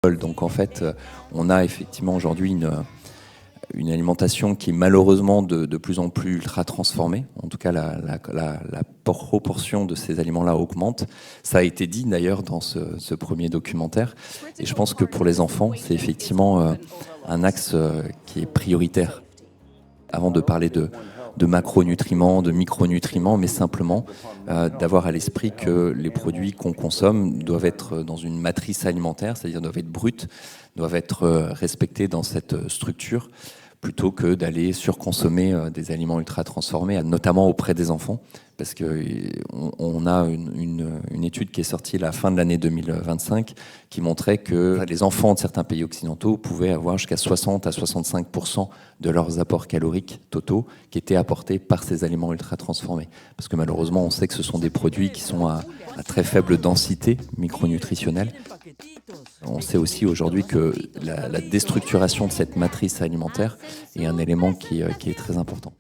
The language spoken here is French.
Donc en fait, on a effectivement aujourd'hui une alimentation qui est malheureusement de plus en plus ultra transformée. En tout cas, la proportion de ces aliments-là augmente. Ça a été dit d'ailleurs dans ce premier documentaire. Et je pense que pour les enfants, c'est effectivement un axe qui est prioritaire. Avant de parler de macronutriments, de micronutriments, mais simplement d'avoir à l'esprit que les produits qu'on consomme doivent être dans une matrice alimentaire, c'est-à-dire doivent être bruts, doivent être respectés dans cette structure, plutôt que d'aller surconsommer des aliments ultra transformés, notamment auprès des enfants, parce qu'on a une étude qui est sortie à la fin de l'année 2025 qui montrait que les enfants de certains pays occidentaux pouvaient avoir jusqu'à 60 à 65% de leurs apports caloriques totaux qui étaient apportés par ces aliments ultra transformés. Parce que malheureusement, on sait que ce sont des produits qui sont à très faible densité micronutritionnelle. On sait aussi aujourd'hui que la déstructuration de cette matrice alimentaire est un élément qui est très important.